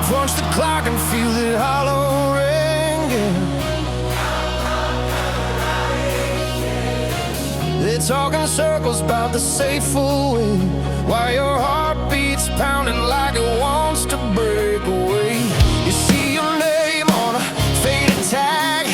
Crunch the clock and feel it hollow ringing. They talk in circles about the safe way, while your heart beats pounding like it wants to break away. You see your name on a faded tag,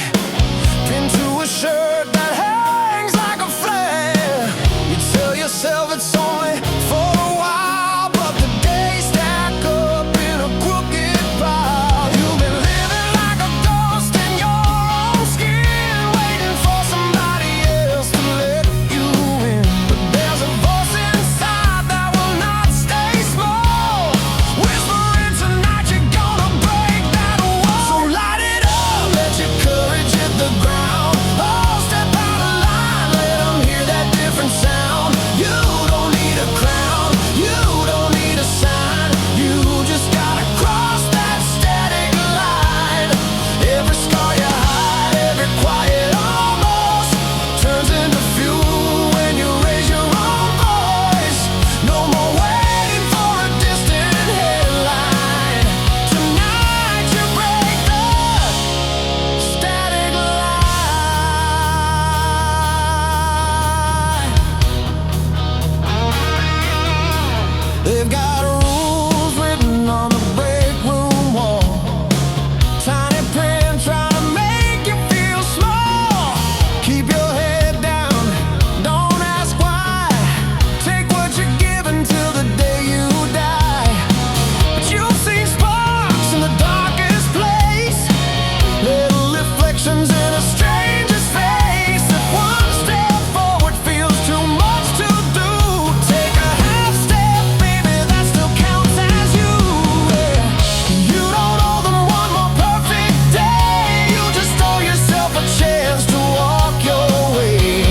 pinned to a shirt that hangs like a flag. You tell yourself it's only for a while, but the days stack up in a crooked pile. You've been living like a ghost in your own skin, waiting for somebody else to let you in. But there's a voice inside that will not stay small, whispering tonight you're gonna break that wall. So light it up, let your courage hit the ground. Oh, step out of line, let them hear that different sound. You don't need a crown, you don't need a sign. You just gotta cross that static line. Every scar you hide, every quiet almost turns into fuel when you raise your own voice. No more waiting for a distant headline. Tonight you break the static line. They've got rules written on the break room wall, tiny print trying to make you feel small. Keep your head down, don't ask why. Take what you're given till the day you die. But you've seen sparks in the darkest place, little reflections in a stranger's face. If one step forward feels too much to do, take a half step, baby, that still counts as you. Yeah. You don't owe them one more perfect day, you just owe yourself a chance to walk your way.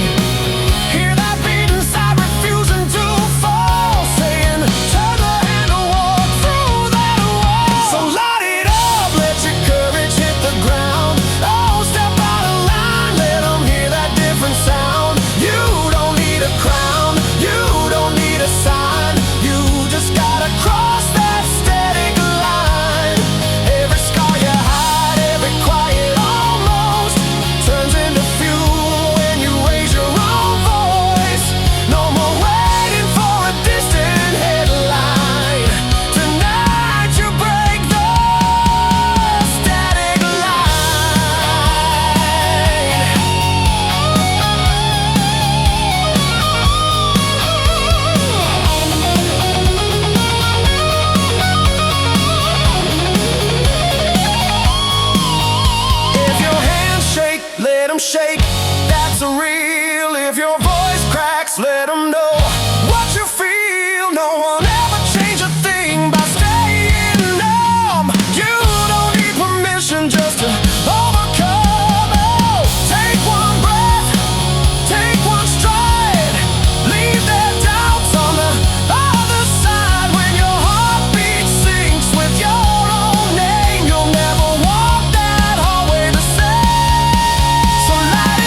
Hear that beat inside, refusing to fall, saying, turn the handle, walk through that wall. So light it up, let your courage hit the ground. Oh, step out of line, let them hear that different sound. You don't need a crown, you don't need a sign. You just gotta cross that static line. Every scar you hide, every quiet almost turns into fuel when you raise your own voice. No more waiting for a distant headline. Tonight you break the static If your hands shake, let them shake, that's a real. If your voice cracks, let them know what you feel. No one ever changed a thing by staying numb. You don't need permission just to overcome. Oh, take one breath, take one stride, leave their doubts on the other side. When your heartbeat syncs with your own name, you'll never walk that hallway the same. So light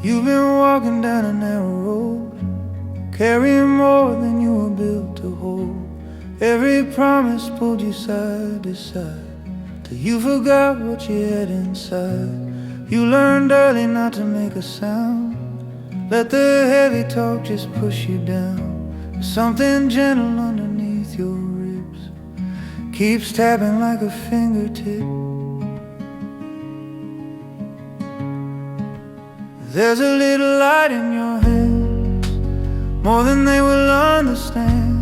You've been walking down a narrow road, carrying more than you were built to hold. Every promise pulled you side to side, till you forgot what you had inside. You learned early not to make a sound, let the heavy talk just push you down. There's something gentle underneath your ribs, keeps tapping like a fingertip. There's a little light in your hands, more than they will understand.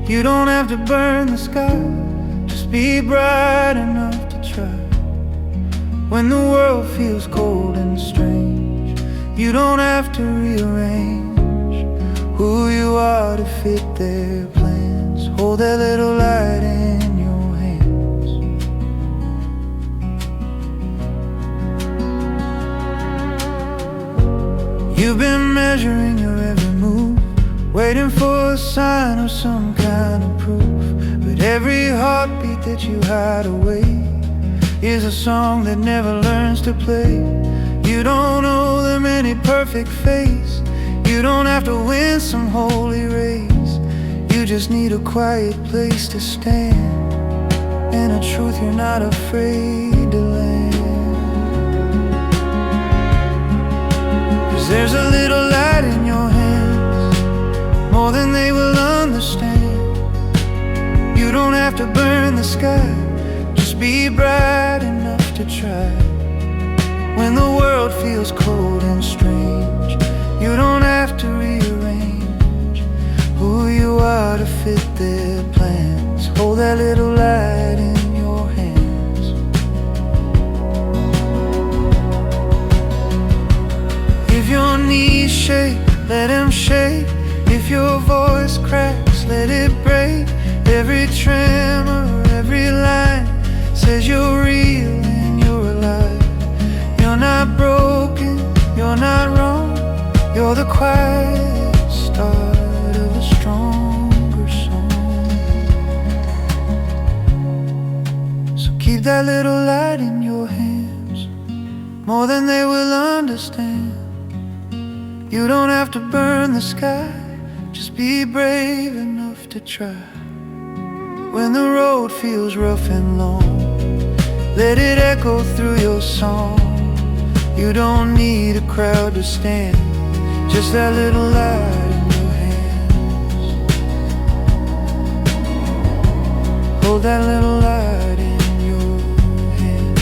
You don't have to burn the sky, just be bright enough to try. When the world feels cold and strange, you don't have to rearrange who you are to fit their plans. Hold that little light in your hands. You've been measuring your every move, waiting for a sign or some kind of proof. But every heartbeat that you hide away is a song that never learns to play. You don't owe them any perfect face, you don't have to win some holy race. You just need a quiet place to stand, and a truth you're not afraid to land. 'Cause there's a little light in your hands, more than they will understand. You don't have to burn the sky, just be bright enough to try. When the world feels cold and strange, you don't have to rearrange who you are to fit their plans. Hold that little light in your hands. If your knees shake, let them shake. If your voice cracks, let it break. Every tremor, every line says you're real and you're alive. You're not broken, you're not wrong. You're the quiet start of a stronger song. So keep that little light in your hands, more than they will understand. You don't have to burn the sky, just be brave enough to try. When the road feels rough and long, let it echo through your song. You don't need a crowd to stand, just that little light in your hands. Hold that little light in your hands.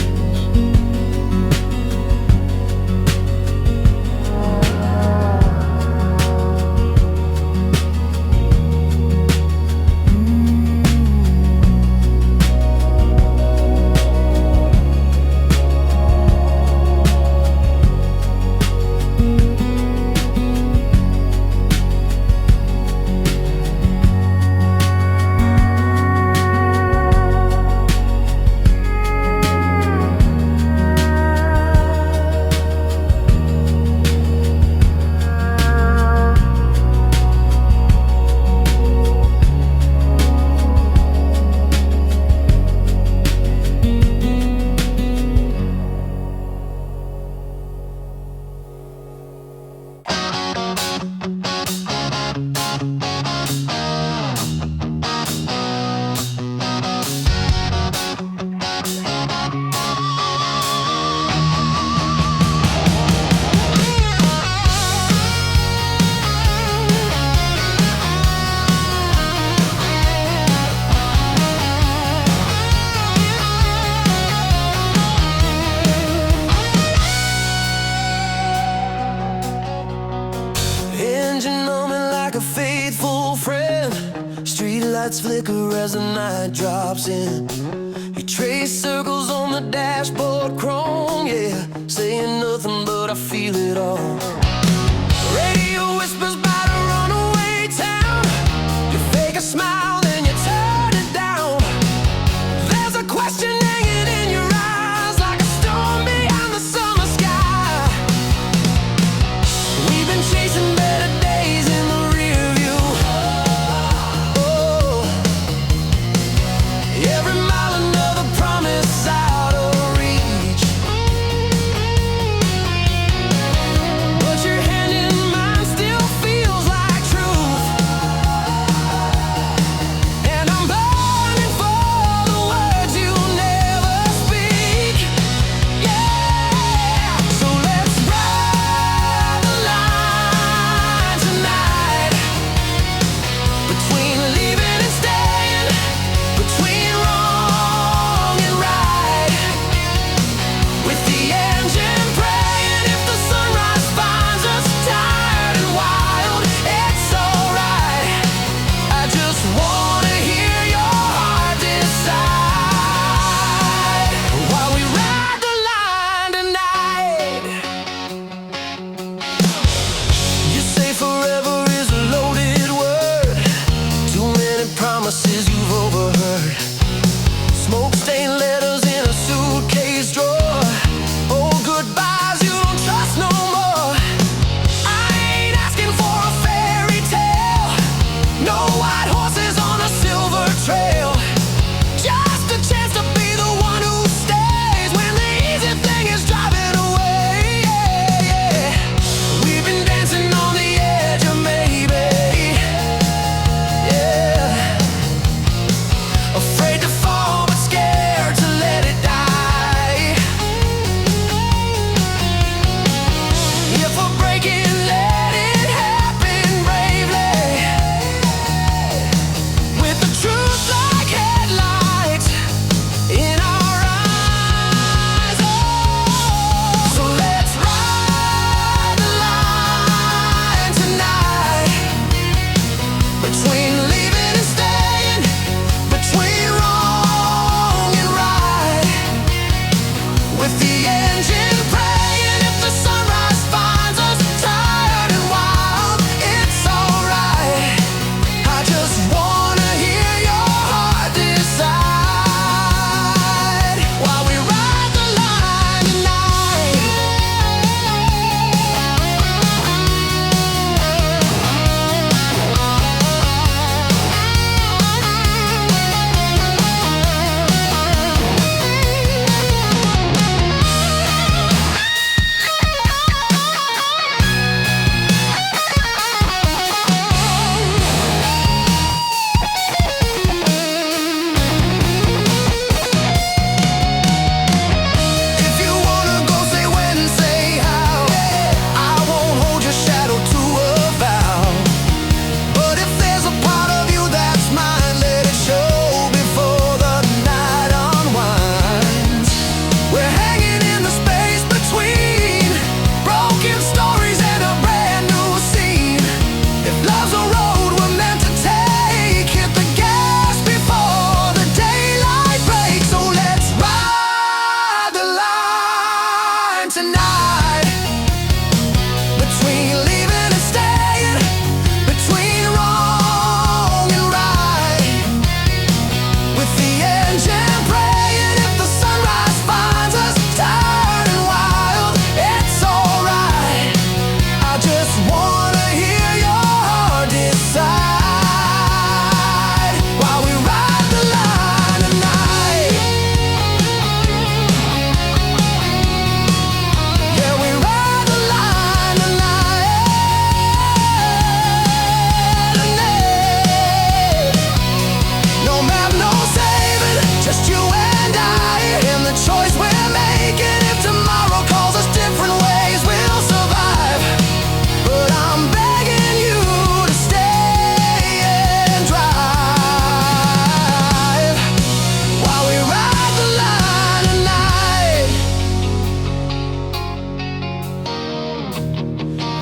Lights flicker as the night drops in. You trace circles on the dashboard chrome, yeah. Saying nothing but I feel it all. Radio whispers about a runaway town. You fake a smile, then you turn it down. There's a question hanging in your eyes, like a storm beyond the summer sky. We've been chasing better days in the rear view. Every mile another promise out of reach.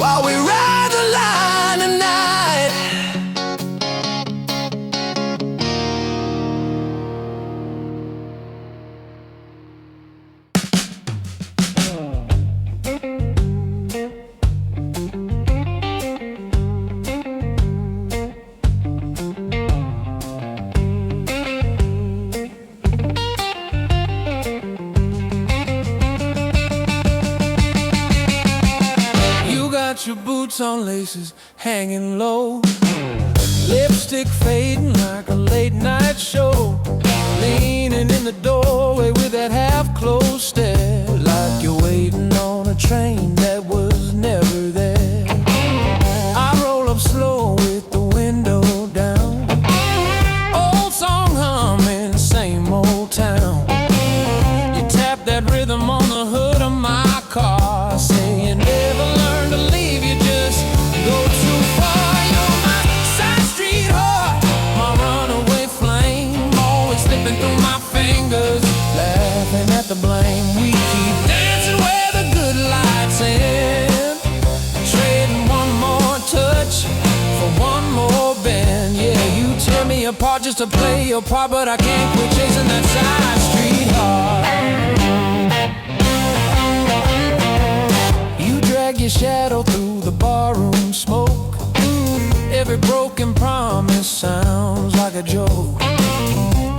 while we ride the line tonight. Your boots on laces hanging low, lipstick fading like a late night show, leaning in the doorway with that half-closed stare, like you're waiting on a train that was never there. I roll up slow with the window down, old song humming, same old town. You tap that rhythm on the hood of my car, say you never learn to leave, you just go too far. You're my side street heart, my runaway flame, always slipping through my fingers, laughing at the blame. We keep dancing where the good lights end, trading one more touch for one more bend. Yeah, you tear me apart just to play your part, but I can't quit chasing that side street heart. Drag your shadow through the barroom smoke, every broken promise sounds like a joke.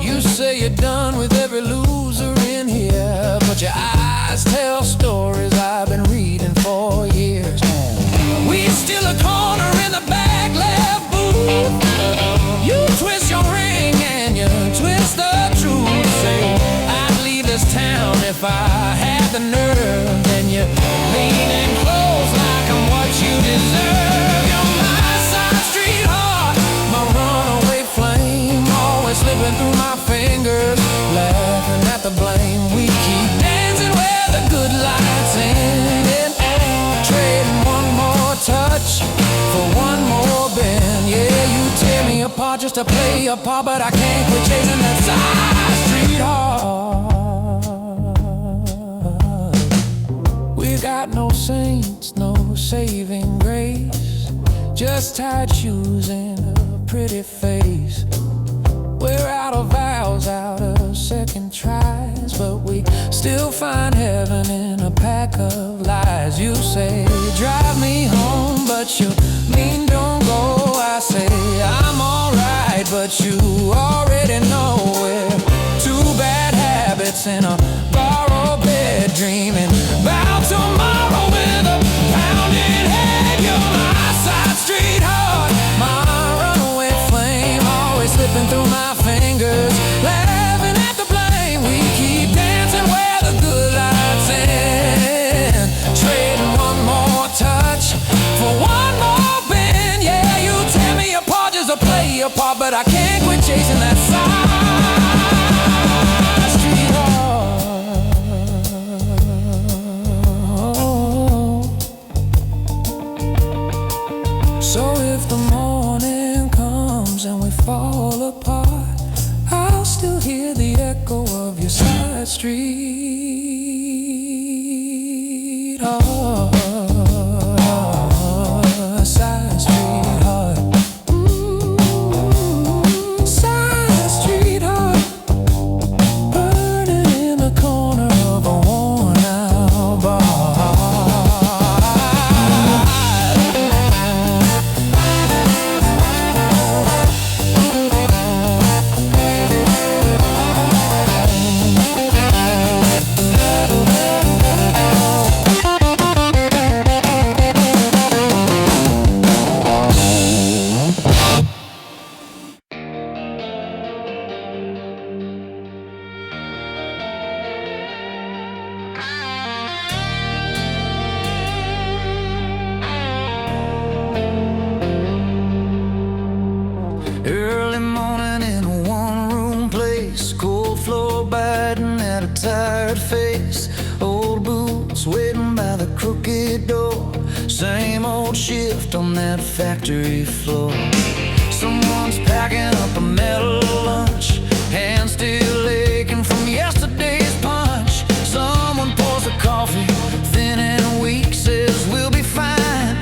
You say you're done with every loser in here, but your eyes tell stories I've been reading for years. We steal a corner in the back left booth, you twist your ring and you twist the truth. Say I'd leave this town if I had the nerve, then you lean in close like I'm what you deserve. You're my side street heart, my runaway flame, always slipping through my fingers, laughing at the blame. We keep dancing where the good lights end, trading one more touch for one more bend. Yeah, you tear me apart just to play your part, but I can't quit chasing that side street heart. We got no saints, no saving grace, just tied shoes and a pretty face. We're out of vows, out of second tries, but we still find heaven in a pack of lies. You say, drive me home, but you mean don't go. I say, I'm alright, but you already know we're two bad habits in a borrowed bed, dreaming about tomorrow with a pounding head. You're my side street heart, my runaway flame, always slipping through my fingers, laughing at the blame. We keep dancing where the good lights end, trading one more touch for one more bend. Yeah, you tear me apart just to play your part, but I can't quit chasing that side street heart. So if the morning comes and we fall apart, I'll still hear the echo of your side street heart. Side street heart. Side street heart. Burning in the corner of a worn out bar. Early morning in a one-room place, cold floor biting at a tired face, old boots waiting by the crooked door, same old shift on that factory floor. Someone's packing up a metal lunch, hands still aching from yesterday's punch. Someone pours the coffee, thin and weak, says we'll be fine.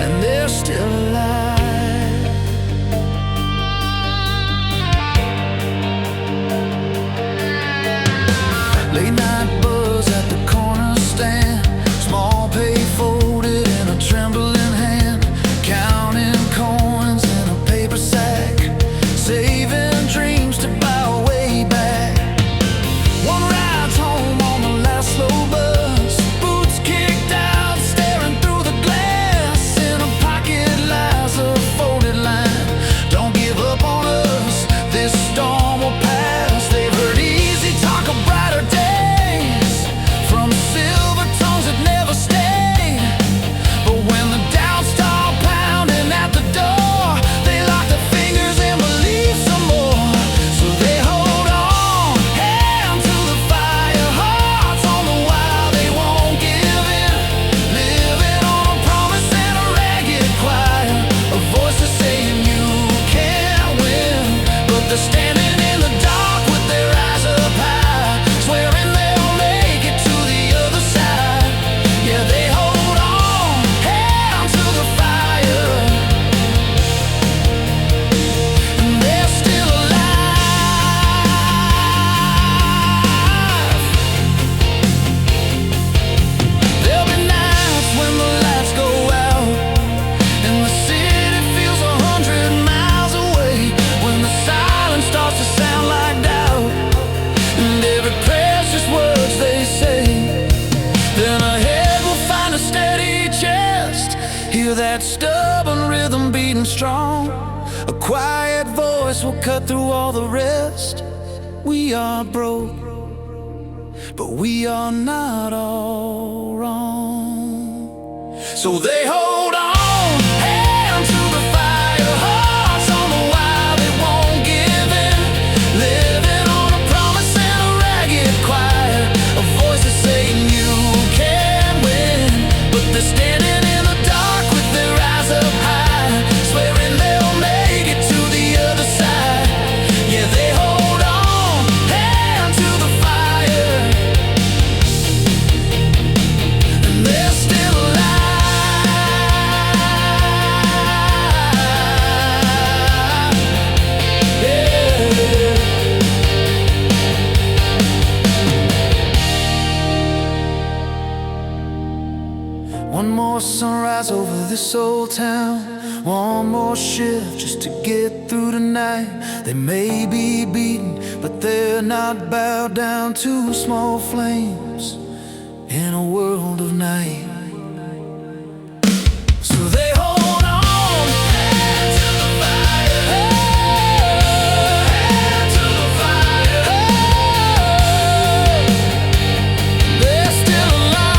and they're still alive. Late night buzz at the corner stand, small pay folded in a trembling hand, counting coins in a paper sack, saving dreams to buy way back. One ride's home on the last slow bus, boots kicked out, staring through the glass. In a pocket lies a folded line, don't give up on us, this storm will pass. They've heard easy talk of brighter days from silver tongues that never stayed, but when the doubts start pounding at the door, they lock their fingers and believe some more. So they hold on, hand to the fire, hearts on the wire, they won't give in, living on a promise and a ragged choir of voices saying you can't win, but they're standing in the dark with their eyes up high, swearing they'll make it to the other side. Yeah, they hold on, hand to the fire, and they're still alive. There'll be nights when the lights go out and the city feels 100 miles away, when the silence starts to sound like doubt, and every precious words they say. Then a head will find a steady chest, hear that stubborn rhythm beating strong. A quiet voice will cut through all the rest. We are broke, but we are not all wrong. So they hold on, hand to the fire, hearts on the wire, they won't give in, living on a promise and a ragged choir of voices saying you can win, but they're standing in the dark with their eyes up high, swearing they'll make it to the other side. Yeah, they hold on, hand to the fire, and they're still alive. Yeah. One more sunrise over this old town, one more shift just to get through the night. They may be beaten, but they're not bowed down to small flames in a world of night. So they hold on, hand to the fire, hand to the fire, they're still alive.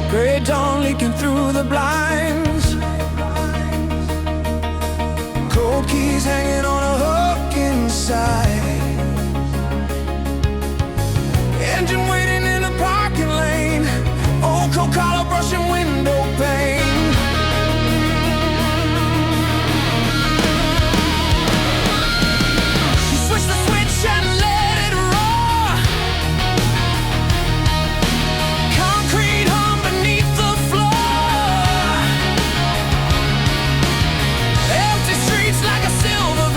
Gray dawn leaking through the blinds, cold keys hanging on a hook inside, engine waiting in the parking lane, old cold collar brushing window pane. You switch the switch and let it roar, concrete hum beneath the floor, empty streets like a silver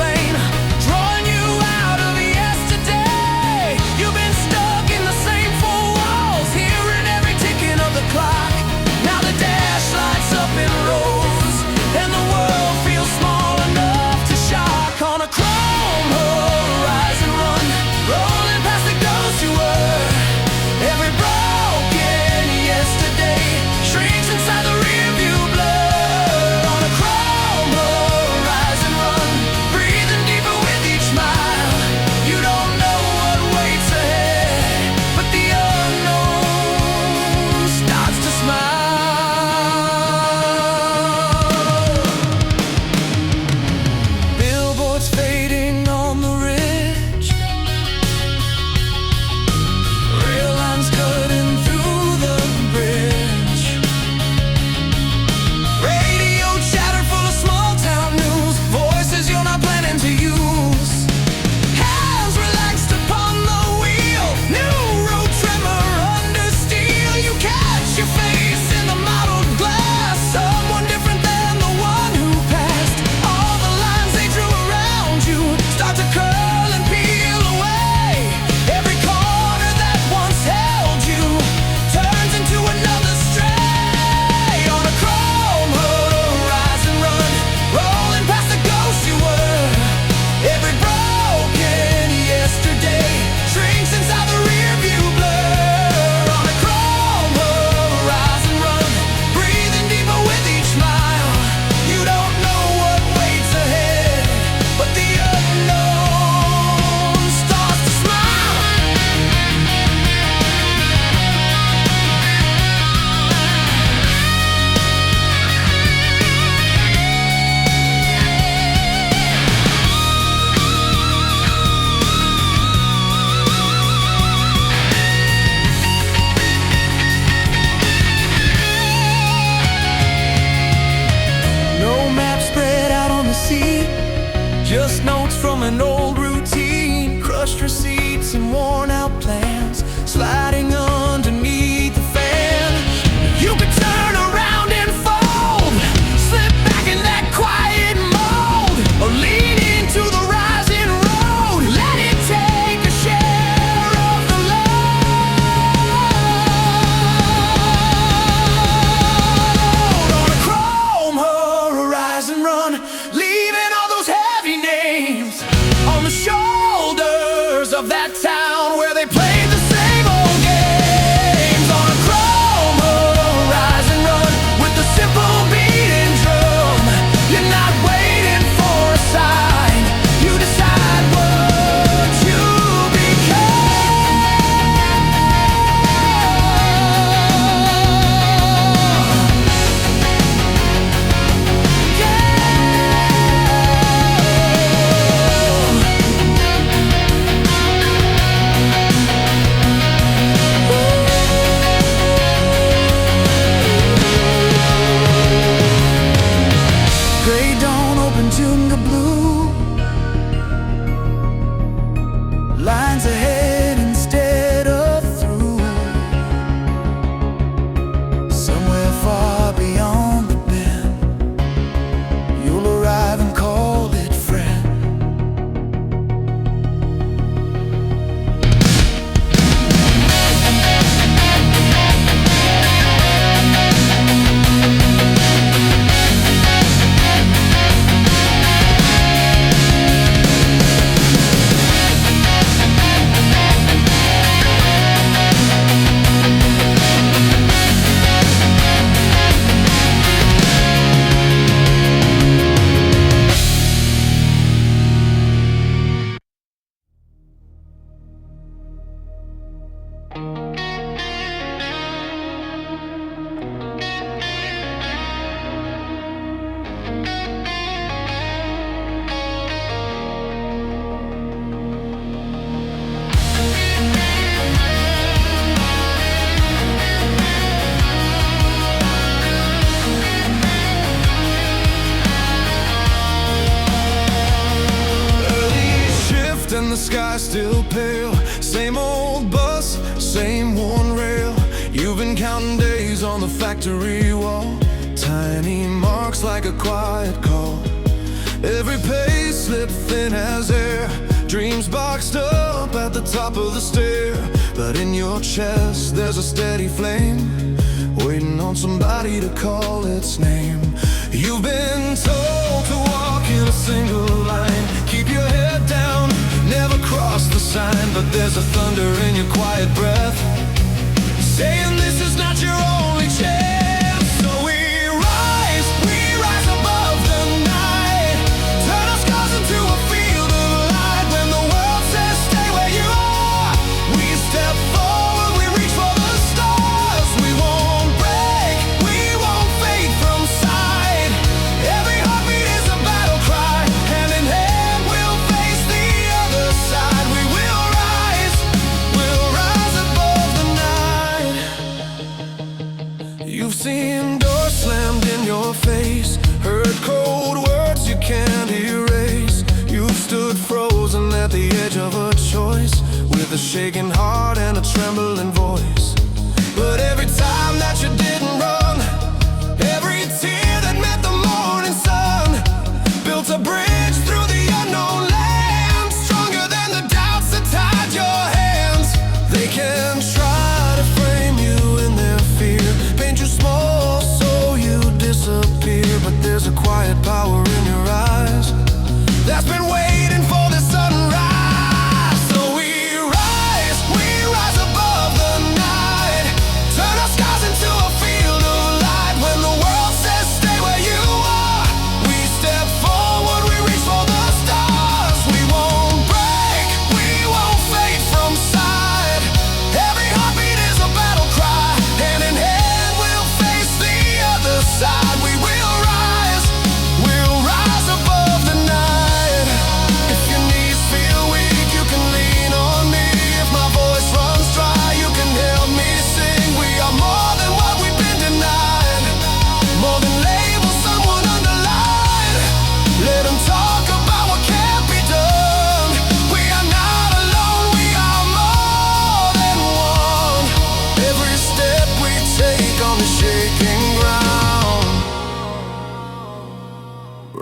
Just notes from an old routine, crushed receipts and worn out plans, sliding underneath the fan. You could turn around and fold, slip back in that quiet mold, or lean into the rising road. Let it take a share of the load. On a chrome horizon run, leaving all those heavy names on the shoulders of that town where they played the same old games. On a chrome horizon run with the simple beating drum. You're not waiting for a sign, you decide what you Gray dawn, open Junga blue, lines ahead instead of through. Somewhere far beyond the bend, you'll arrive and call it friend. And the sky still pale, same old bus, same worn rail. You've been counting days on the factory wall, tiny marks like a quiet call. Every pace slip thin as air, dreams boxed up at the top of the stair. But in your chest there's a steady flame, waiting on somebody to call its name. You've been told to walk in a single line, keep your head down, never cross the sign. But there's a thunder in your quiet breath, saying this is not your only chance. So we rise above the night, turn our scars into a field of light. When the world says stay where you are, we step forward, we reach for the stars. We won't break, we won't fade from sight. Every heartbeat is a battle cry, hand in hand we'll face the other side. We will rise above the night. You've seen doors slammed in your face, heard cold words you can't erase. You've stood frozen at the edge of a choice, with a shaking heart and a trembling voice. But every time that you didn't run, every tear that met the morning sun, built a bridge through the unknown land, stronger than the doubts that tied your hands. They can try to frame you in their fear, paint you small so you disappear. But there's a quiet power in your eyes that's been waiting for the sunrise. So we rise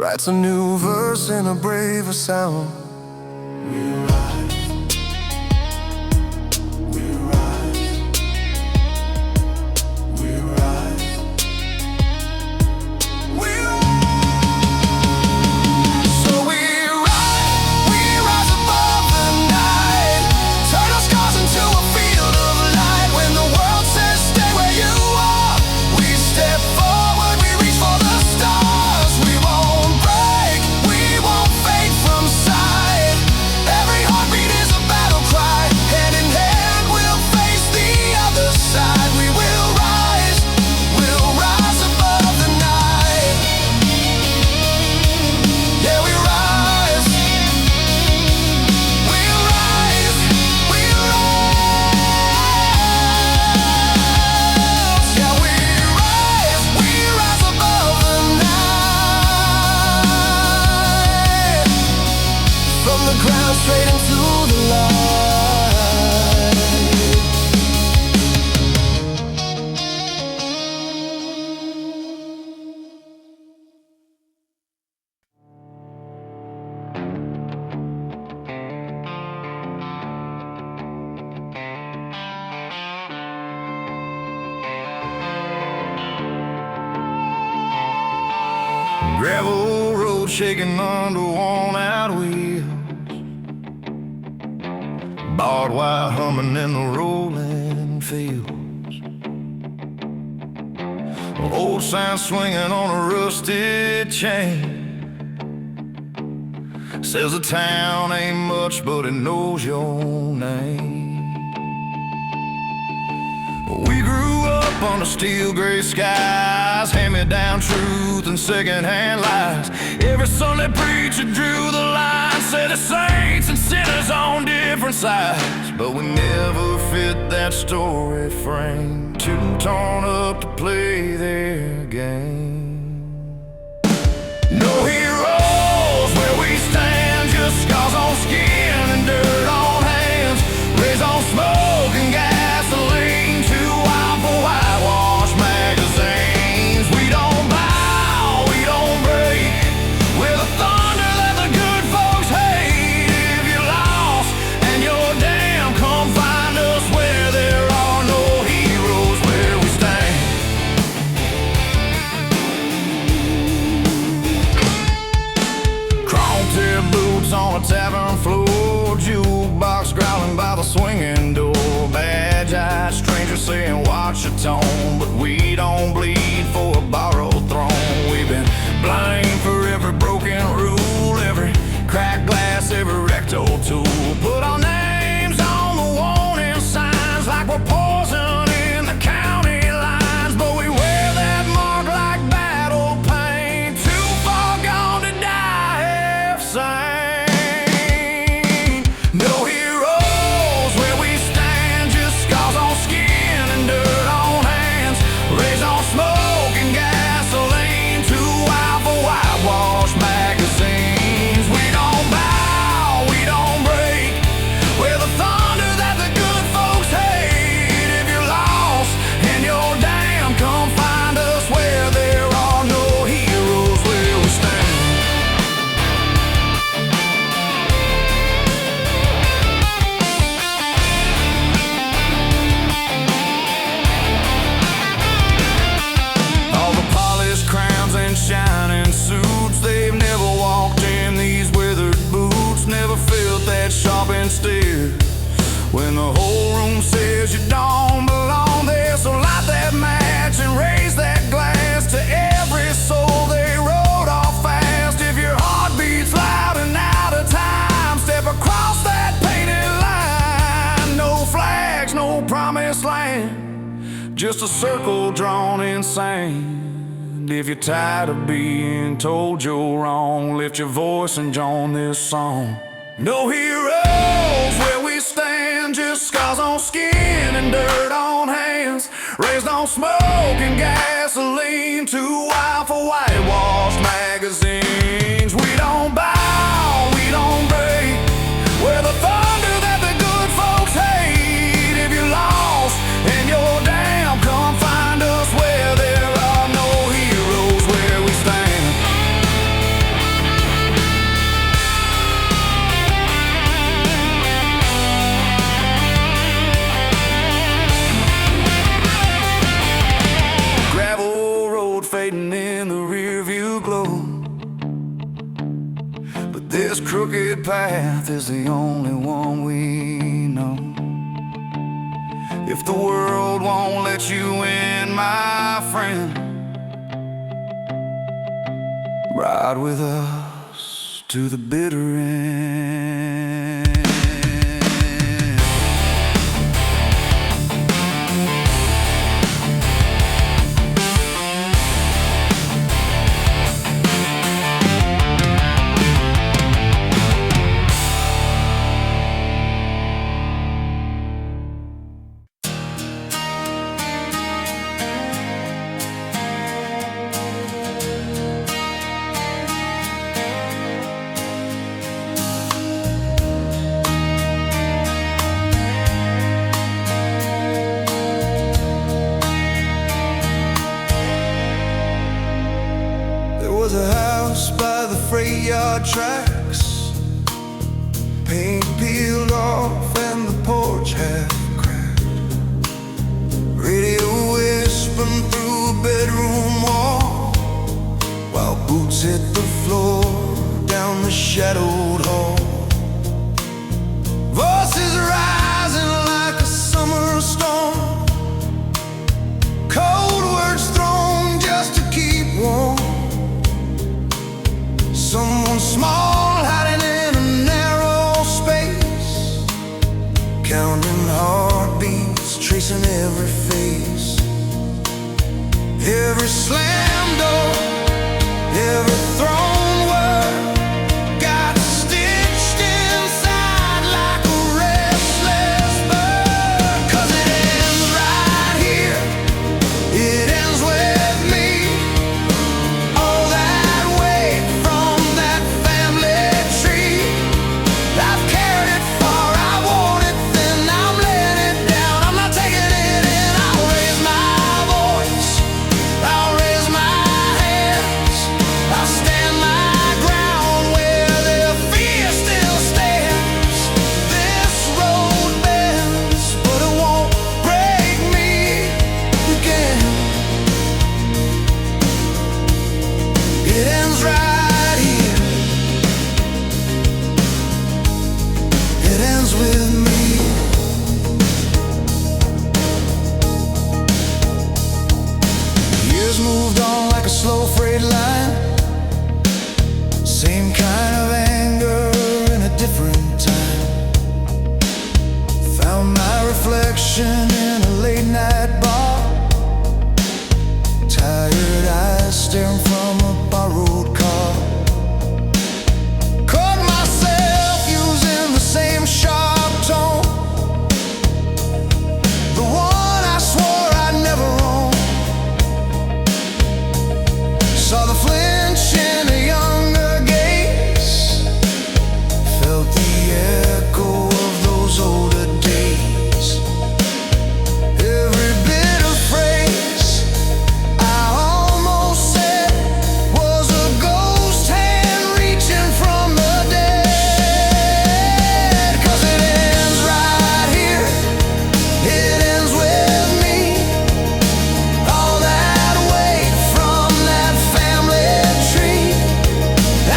writes a new verse in a braver sound. We'll rise. We'll rise. We'll rise. We'll rise. So we rise above the night, turn our scars into a field of light. When the world says stay where you are, we step forward, we reach for the stars. We won't break, we won't fade from sight. Every heartbeat is a battle cry. Hand in hand we'll face the other side. We will rise, we'll rise above the night. Yeah, we rise, we'll rise, we'll rise. Yeah, we rise above the night. From the ground straight into the light. Gravel road shaking under worn-out wheels, barbed wire humming in the rolling fields. Old sign swinging on a rusted chain says the town ain't much, but it knows your name. We grew up under steel gray skies, hand-me-down truth and second-hand lies. Every Sunday preacher drew the line, said the saints and sinners on different sides. But we never fit that story frame, too torn up to play their game. No heroes where we stand, just scars on skin and dirt on hands, raised on smoke and gasoline, too wild for whitewash magazines. We don't bow, we don't break, we're the thunder that the good folks hate. If you're lost and you're damned, come find us where there are no heroes, where we stand. Chrome-tip boots on a tavern floor, jukebox growling by the swinging door, badge-eyed strangers saying watch your tone, but we don't bleed for a borrowed throne. We've been blamed for every broken rule, every cracked glass, every recto tool. Put our names on the warning signs like we're poison in the county lines, but we wear that mark like battle paint, too far gone to die half sane. No heroes where we stand, just scars on skin and dirt on hands, raised on smoke and gasoline, too wild for whitewash magazines. We don't bow, we don't break, we're the thunder that the good folks hate. If you're lost and you're damned, come find us where there are no heroes, where we stand. All the polished crowns and shining suits, they've never walked in these withered boots, never felt that sharpened stare when the whole room says you don't belong there. So light that match and raise that glass to every soul they rode off fast. If your heart beats loud and out of time, step across that painted line. No flags, no promised land, just a circle drawn in sand. If you're tired of being told you're wrong, lift your voice and join this song. No heroes where we stand, just scars on skin and dirt on hands, raised on smoke and gasoline, too wild for whitewash magazines. We don't bow, we don't break, we're the thunder that the good folks hate. If you're lost and you're damned, come find us where there are no heroes, where we stand. This crooked path is the only one we know. If the world won't let you in, my friend, ride with us to the bitter end. Was a house by the freight yard tracks, paint peeled off and the porch half cracked. Radio whispering through a bedroom wall, while boots hit the floor down the shadowed hall. Voices rising like a summer storm, cold words thrown just to keep warm. Someone small hiding in a narrow space, counting heartbeats, tracing every face. Every slam door, every thrown word got stitched inside like a restless bird. 'Cause it ends right here, it ends with me. All that weight from that family tree, I've carried it far, I want it thin, I'm laying it down, I'm not taking it in. I'll raise my voice, I'll raise my hands, I'll stand my ground where their fear still stands. This road bends, but it won't break me again. It ends right here, it ends with me. Years moved on like a slow freight line, same kind of anger in a different time. Found my reflection in a late night bar, tired eyes staring from a borrowed car. Caught myself using the same sharp tone, the one I swore I'd never own. Saw the flinch in a younger gaze, felt the echo of those older days. Every bit of phrase I almost said was a ghost hand reaching from the dead. 'Cause it ends right here, it ends with me. All that weight from that family tree,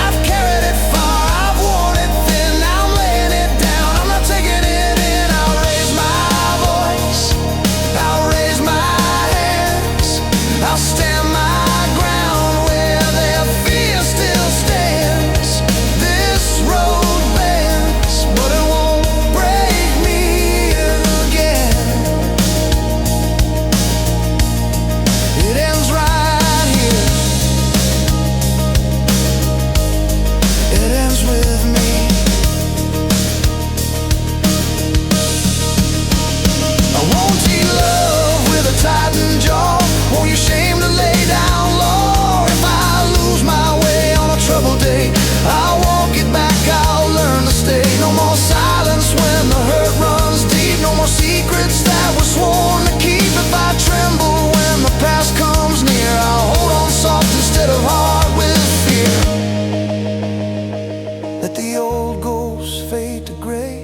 I've carried it far, I've worn it thin, I'm laying it down, I'm not taking it in. I'll raise my voice, I'll raise my hands, I'll stand my ground where their fear still stands. This road bends, but it won't break me again. It ends right here, it ends with me. I won't eat love with a tightened jaw, won't you shame to lay down low. If I lose my way on a troubled day, I'll walk it back, I'll learn to stay. No more silence when the hurt runs deep, no more secrets that were sworn to keep. If I tremble when the past comes near, I'll hold on soft instead of hard with fear. Let the old ghosts fade to gray,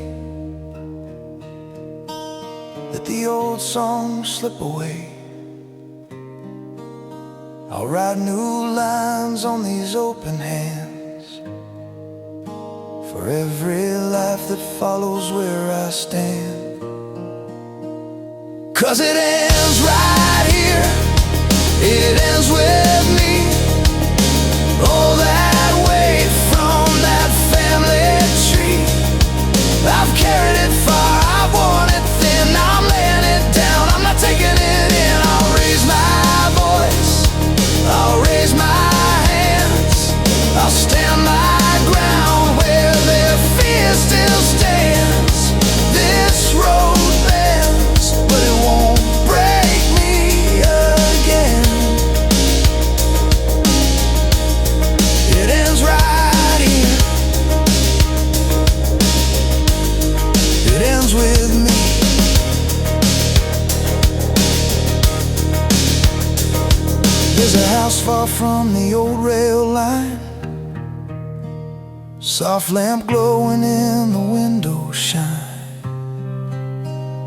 let the old songs slip away. I'll write new lines on these open hands, for every life that follows where I stand. 'Cause it ends right here, it ends with me. All that weight from that family tree, I've carried it far, I've worn it thin, I'm laying it down, I'm not taking it in. I'll raise my voice, I'll raise my hands, I'll stand my ground where their fear still stands. This road bends, but it won't break me again. It ends right here, it ends with me. There's a house far from the old rail line, soft lamp glowing in the window shine.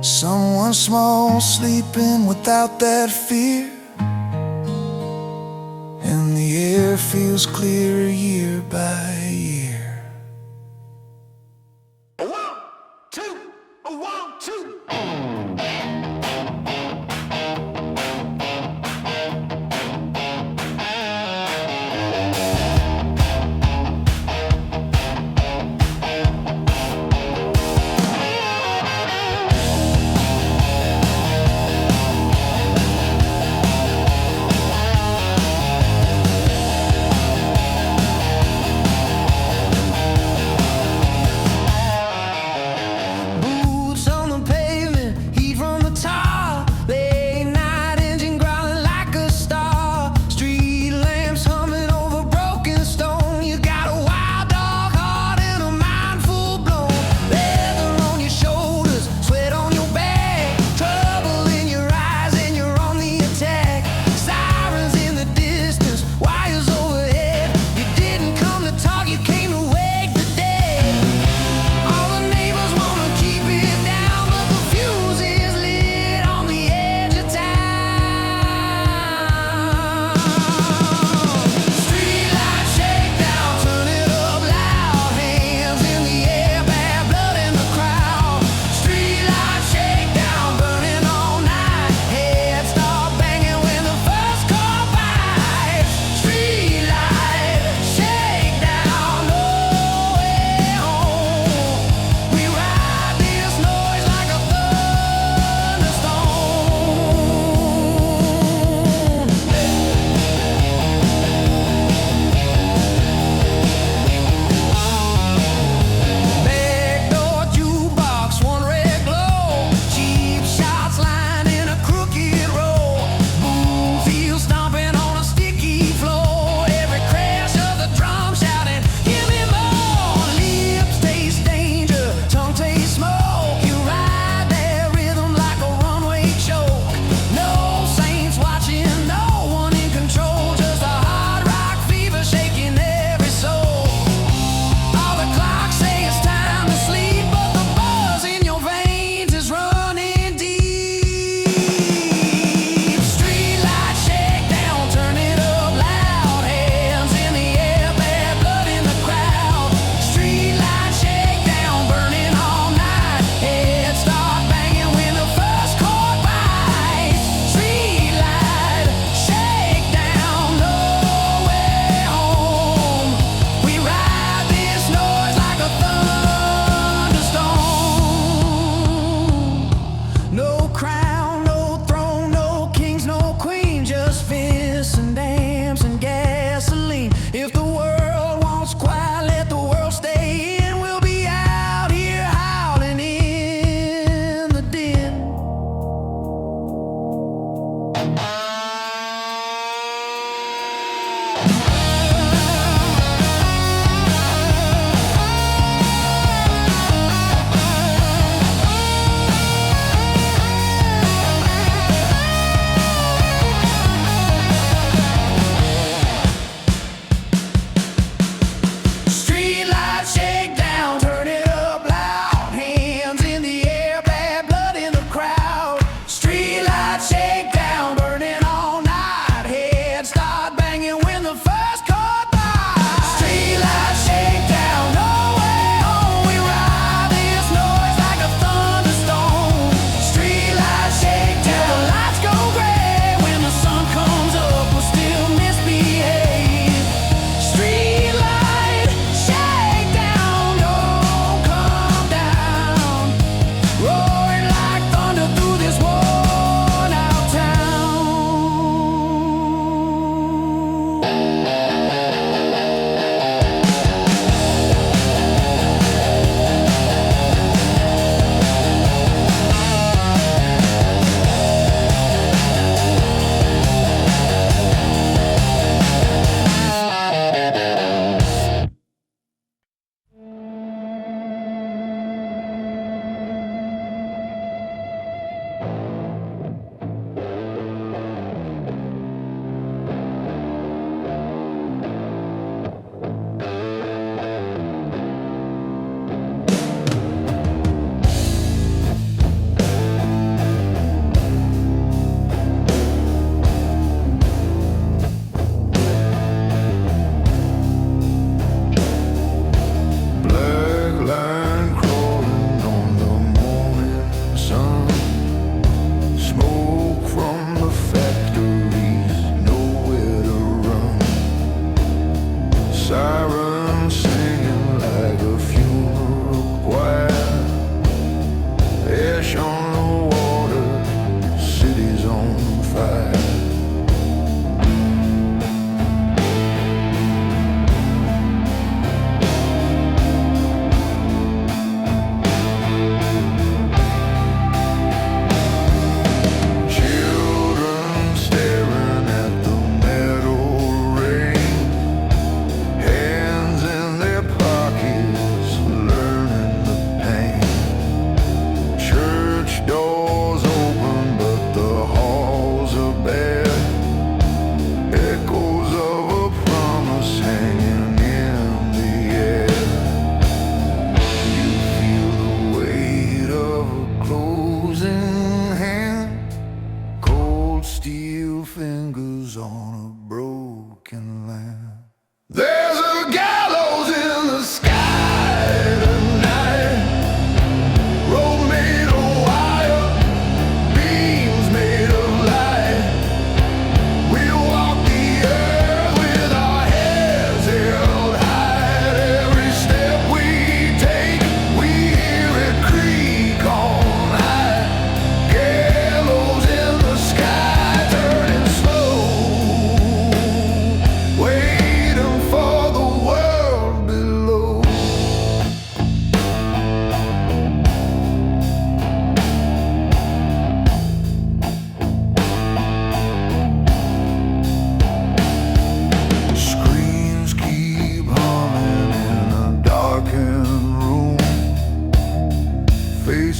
Someone small sleeping without that fear, and the air feels clearer year by year. A 1, 2, a 1, 2.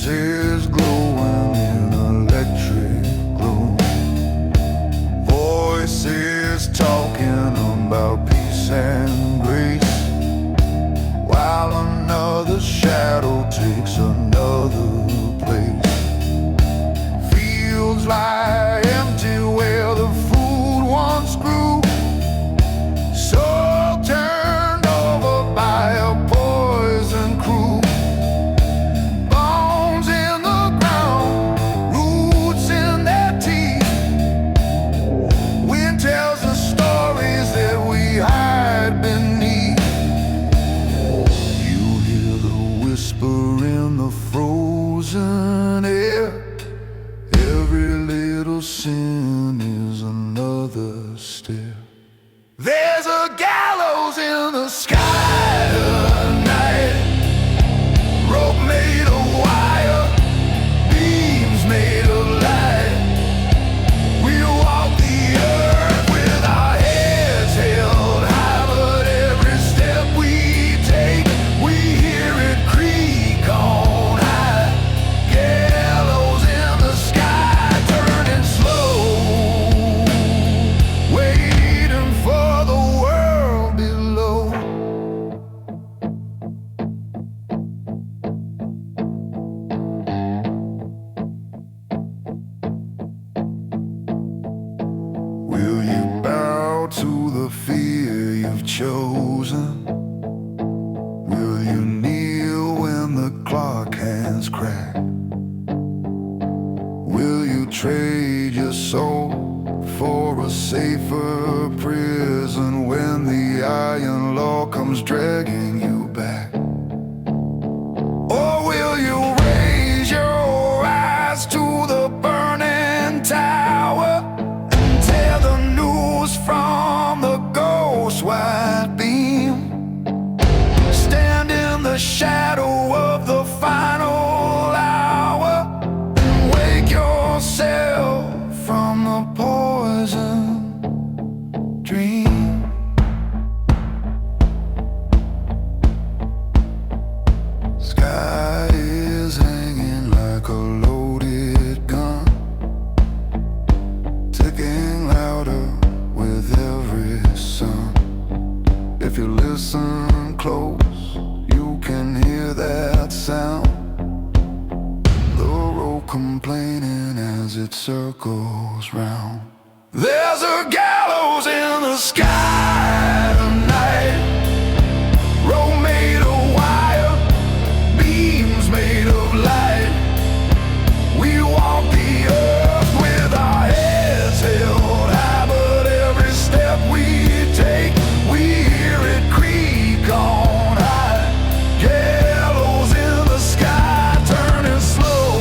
faces glowing in electric glow. Voices talking about peace and grace, while another shadow takes another place. Fields lie empty where the food once grew, soul turned over by a poison crew. Bones in the ground, roots in their teeth. Wind tells the stories that we hide beneath. You hear the whisper in the frozen air. Every little sin is another stair. There's a gallows in the sky tonight, rope made of wire, beams made of light. We walk the earth with our heads held high, but every step we take, we hear it creak on high. Gallows in the sky, turning slow, waiting for the world below. Will you bow to the fear you've chosen? Will you kneel when the clock hands crack? Will you trade your soul for a safer prison when the iron law comes dragging you back? Or will you raise your eyes to the burning tower and tear the news from the ghost white beam? Stand in the shadow of the final hour and wake yourself from the poison dream. Sky is hanging like a loaded gun, ticking louder with every sun. If you listen close, you can hear that sound, the road complaining as it circles round. There's a gallows in the sky tonight, rope made of wire, beams made of light. We walk the earth with our heads held high, but every step we take, we hear it creak on high. Gallows in the sky, turning slow,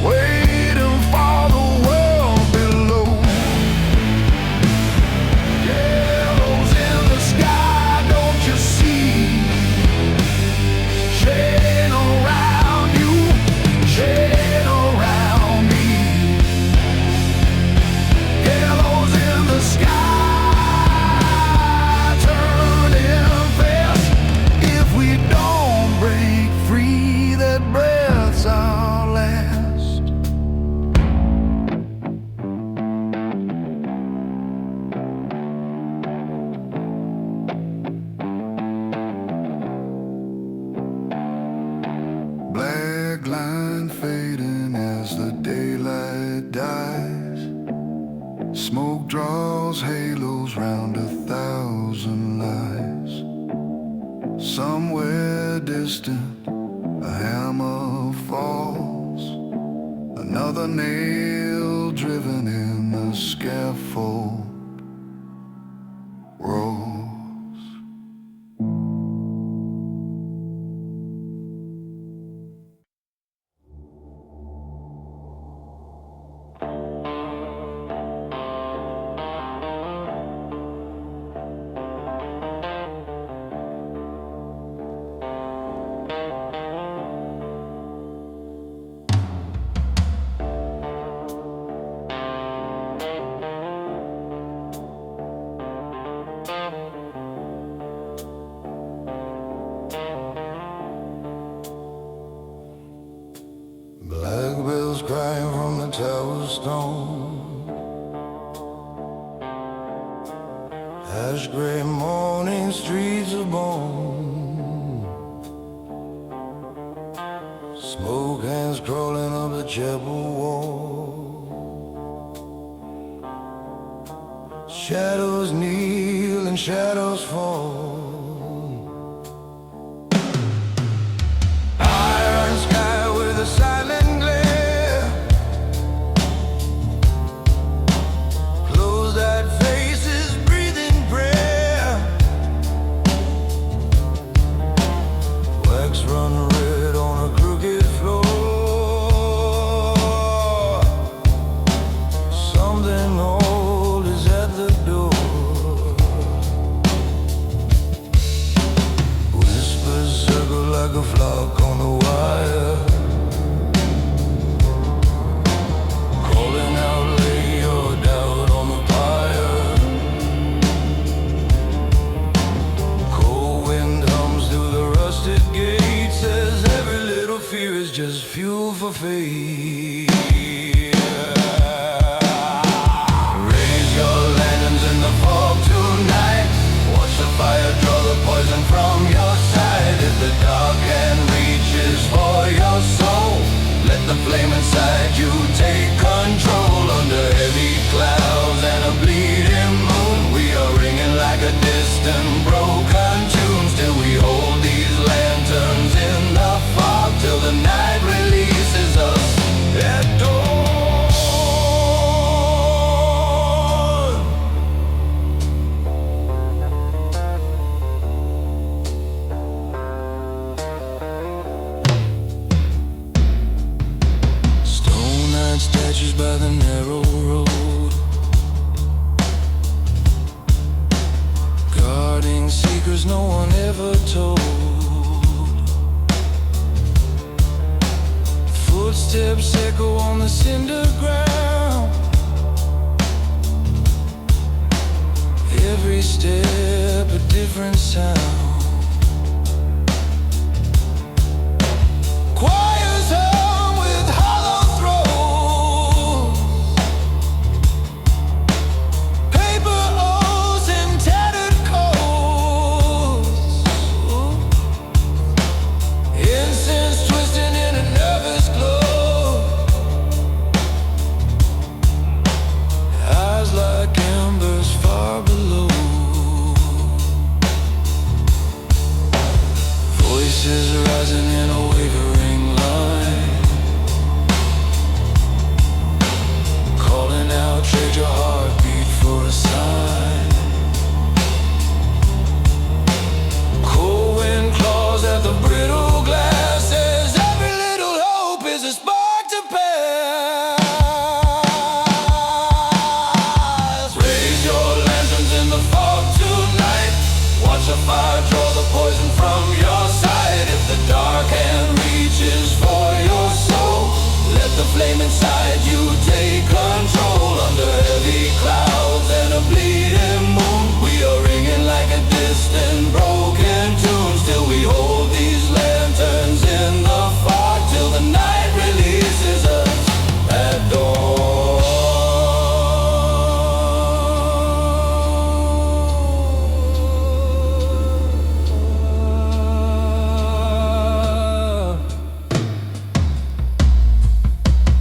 waiting for the world below. Gallows in the sky, don't you see? Shade around you, shade around me. Gallows in the sky, turning fast. If we don't break free, that breath's our last. Black line fading as the daylight dies. Smoke draws halos round 1,000 lives. Somewhere distant, a hammer falls, another nail driven in the scaffold rolls. stone. Ash gray morning streets of bone. Smoke hands crawling up the chapel wall. Shadows kneel and shadows fall. Iron sky with a silent glare. Closed-eyed faces breathing prayer. Wax run red on a crooked floor. Something old is at the door. Whispers circle like a flock on the wire. Calling out, lay your doubt on the pyre. Cold wind hums through the rusted gate. Says every little fear is just fuel for faith. Raise your lanterns in the fog tonight. Watch the fire draw the poison from your side. If the dark hand reaches for your soul, let the flame inside you take control. Under heavy clouds and a bleeding moon, we are ringing like a distant broken tune. Still we hold these lanterns in the fog till the night releases us at dawn. Stone-eyed statues by the narrow road, guarding secrets no one ever told. Footsteps echo on the cinder ground. Every step a different sound. Choirs hum with hollow throats. Paper O's and tattered coats. Incense twisting in a nervous glow. Eyes like embers far below. Voices rising in a wavering line, calling out, trade your heartbeat for a sign. Cold wind claws at the brittle glass. Says every little hope is a spark to pass. Raise your lanterns in the fog tonight. Watch the fire draw the poison from your side. If the dark hand reaches for your soul, let the flame inside you take control. Under heavy clouds and a bleeding moon, we are ringing like a distant broken tune. Still we hold these lanterns in the fog till the night releases us at dawn.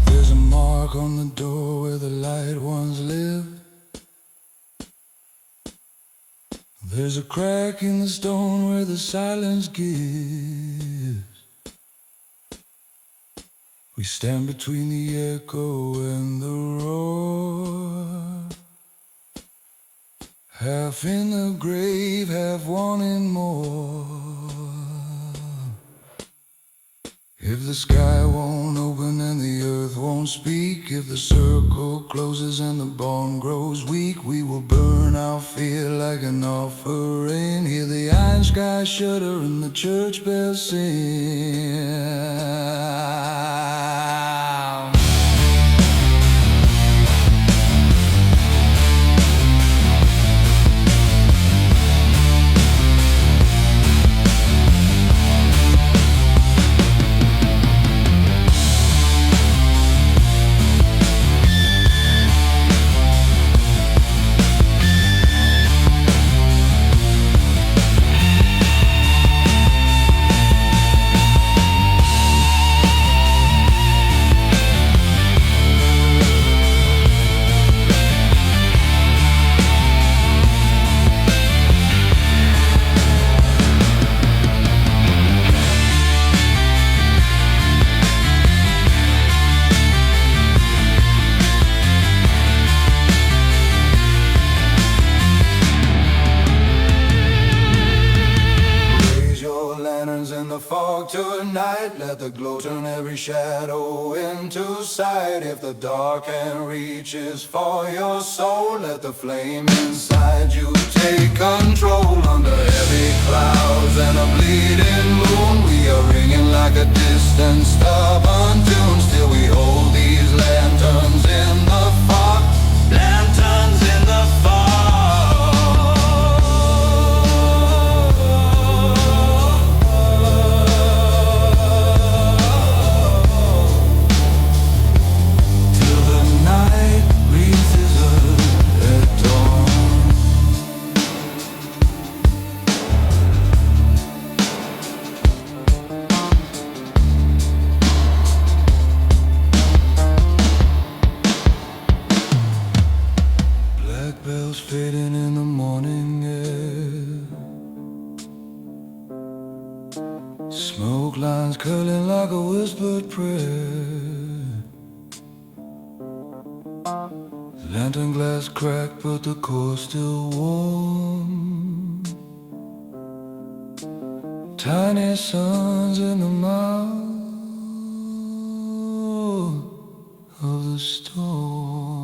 There's a mark on the door where the light once lived. There's a crack in the stone where the silence gives. We stand between the echo and the roar, half in the grave, half wanting more. If the sky won't open and the earth won't speak, if the circle closes and the bond grows weak, we will burn our fear like an offering. Hear the iron sky shudder and the church bells sing. fog tonight. Let the glow turn every shadow into sight. If the dark hand reaches for your soul, let the flame inside you take control. Under heavy clouds and a bleeding moon, we are ringing like a distant stubborn tune. Still we hold these lanterns in the fog. Lanterns in the fog. Bells fading in the morning air, smoke lines curling like a whispered prayer. Lantern glass cracked but the core still warm. Tiny suns in the mouth of the storm.